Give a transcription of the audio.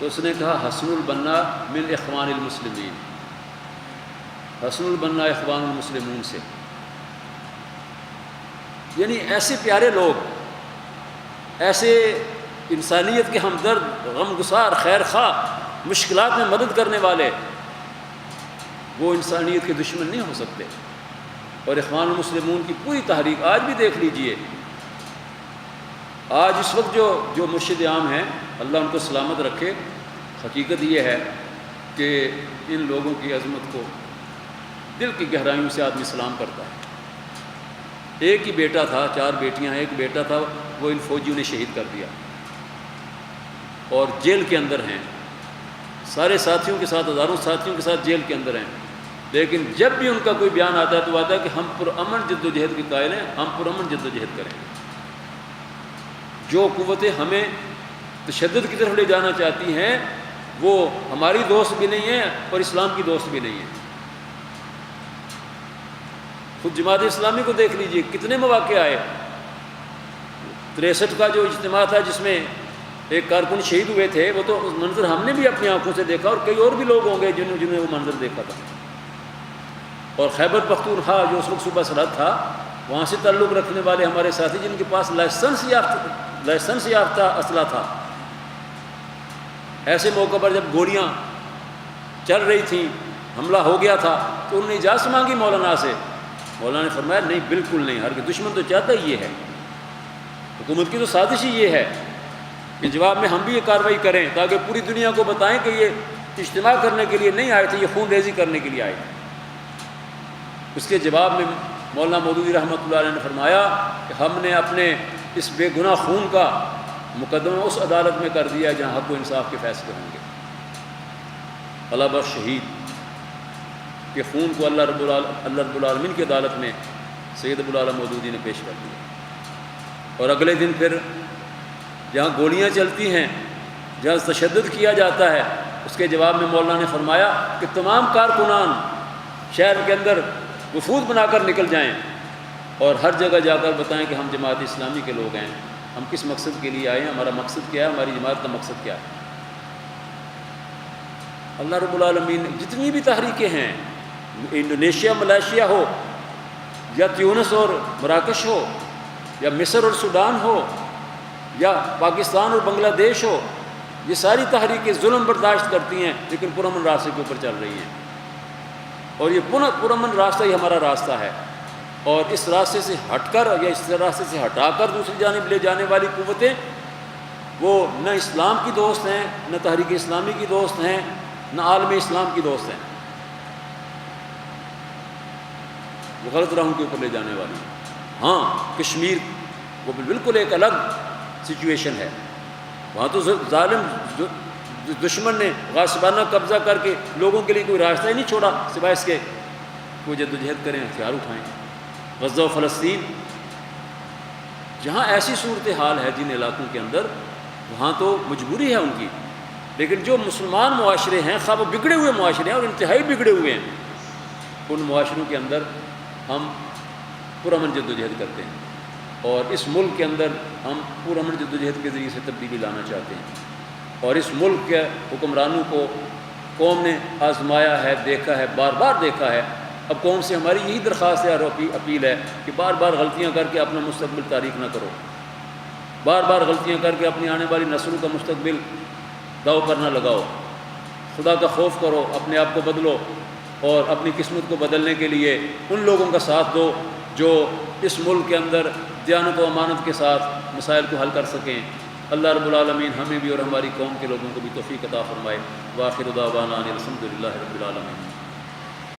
تو اس نے کہا حسن البنا من اخوان المسلمین، حسن البنا اخوان المسلمون سے، یعنی ایسے پیارے لوگ، ایسے انسانیت کے ہمدرد، غمگسار، خیر خواہ، مشکلات میں مدد کرنے والے، وہ انسانیت کے دشمن نہیں ہو سکتے۔ اور اخوان المسلمون کی پوری تحریک آج بھی دیکھ لیجئے، آج اس وقت جو مرشد عام ہیں، اللہ ان کو سلامت رکھے، حقیقت یہ ہے کہ ان لوگوں کی عظمت کو دل کی گہرائیوں سے آدمی سلام کرتا ہے۔ ایک ہی بیٹا تھا، 4 بیٹیاں ہیں، ایک بیٹا تھا، وہ ان فوجیوں نے شہید کر دیا اور جیل کے اندر ہیں، سارے ساتھیوں کے ساتھ، ہزاروں ساتھیوں کے ساتھ جیل کے اندر ہیں، لیکن جب بھی ان کا کوئی بیان آتا ہے تو آتا ہے کہ ہم پرامن جد و جہد کے قائل ہیں، ہم پرامن جد و جہد کریں۔ جو قوتیں ہمیں تشدد کی طرف لے جانا چاہتی ہیں وہ ہماری دوست بھی نہیں ہیں اور اسلام کی دوست بھی نہیں ہیں۔ خود جماعت اسلامی کو دیکھ لیجئے، کتنے مواقع آئے، 63 کا جو اجتماع تھا جس میں ایک کارکن شہید ہوئے تھے، وہ تو منظر ہم نے بھی اپنی آنکھوں سے دیکھا اور کئی اور بھی لوگ ہوں گے جنہوں نے وہ منظر دیکھا تھا۔ اور خیبر پختونخوا جو اس وقت صوبہ سرحد تھا، وہاں سے تعلق رکھنے والے ہمارے ساتھی جن کے پاس لائسنس یافتہ اسلحہ تھا، ایسے موقع پر جب گولیاں چل رہی تھیں، حملہ ہو گیا تھا، تو انہوں نے اجازت مانگی مولانا سے، مولانا نے فرمایا نہیں، بالکل نہیں، ہر دشمن تو چاہتا ہی یہ ہے، حکومت کی تو سازش ہی یہ ہے کہ جواب میں ہم بھی یہ کارروائی کریں تاکہ پوری دنیا کو بتائیں کہ یہ اجتماع کرنے کے لیے نہیں آئے تھے، یہ خون ریزی کرنے کے لیے آئے تھے۔ اس کے جواب میں مولانا مودودی رحمۃ اللہ علیہ نے فرمایا کہ ہم نے اپنے اس بے گناہ خون کا مقدمہ اس عدالت میں کر دیا جہاں حق و انصاف کے فیصلے ہوں گے۔ اللہ بخش شہید کے خون کو اللہ رب العالمین کی عدالت میں سید ابو العالیٰ مودودی نے پیش کر دیا، اور اگلے دن پھر جہاں گولیاں چلتی ہیں، جہاں تشدد کیا جاتا ہے، اس کے جواب میں مولانا نے فرمایا کہ تمام کارکنان شہر کے اندر وفود بنا کر نکل جائیں اور ہر جگہ جا کر بتائیں کہ ہم جماعت اسلامی کے لوگ ہیں، ہم کس مقصد کے لیے آئے ہیں، ہمارا مقصد کیا ہے، ہماری جماعت کا مقصد کیا ہے۔ اللہ رب العالمین جتنی بھی تحریکیں ہیں، انڈونیشیا ملائیشیا ہو، یا تیونس اور مراکش ہو، یا مصر اور سوڈان ہو، یا پاکستان اور بنگلہ دیش ہو، یہ ساری تحریکیں ظلم برداشت کرتی ہیں لیکن پرامن راستے کے اوپر چل رہی ہیں، اور یہ پرامن راستہ ہی ہمارا راستہ ہے۔ اور اس راستے سے ہٹ کر یا اس راستے سے ہٹا کر دوسری جانب لے جانے والی قوتیں، وہ نہ اسلام کی دوست ہیں، نہ تحریک اسلامی کی دوست ہیں، نہ عالم اسلام کی دوست ہیں، وہ غلط راہوں کے اوپر لے جانے والی۔ ہاں، کشمیر وہ بالکل ایک الگ سچویشن ہے، وہاں تو ظالم دشمن نے غاصبانہ قبضہ کر کے لوگوں کے لیے کوئی راستہ ہی نہیں چھوڑا سوائے اس کے کوئی جدوجہد کریں، ہتھیار اٹھائیں۔ غزہ و فلسطین، جہاں ایسی صورتحال ہے جن علاقوں کے اندر، وہاں تو مجبوری ہے ان کی، لیکن جو مسلمان معاشرے ہیں، خواہ وہ بگڑے ہوئے معاشرے ہیں اور انتہائی بگڑے ہوئے ہیں، ان معاشروں کے اندر ہم پرامن جدوجہد کرتے ہیں، اور اس ملک کے اندر ہم پرامن جدوجہد کے ذریعے سے تبدیلی لانا چاہتے ہیں، اور اس ملک کے حکمرانوں کو قوم نے آزمایا ہے، دیکھا ہے، بار بار دیکھا ہے۔ اب قوم سے ہماری یہی درخواست ہے اور اپیل ہے کہ بار بار غلطیاں کر کے اپنا مستقبل تاریک نہ کرو، بار بار غلطیاں کر کے اپنی آنے والی نسلوں کا مستقبل داؤ پر نہ لگاؤ، خدا کا خوف کرو، اپنے آپ کو بدلو، اور اپنی قسمت کو بدلنے کے لیے ان لوگوں کا ساتھ دو جو اس ملک کے اندر دیانت و امانت کے ساتھ مسائل کو حل کر سکیں۔ اللہ رب العالمین ہمیں بھی اور ہماری قوم کے لوگوں کو بھی توفیق عطا فرمائے۔ وآخر دعوانا ان الحمد للہ رب العالمین۔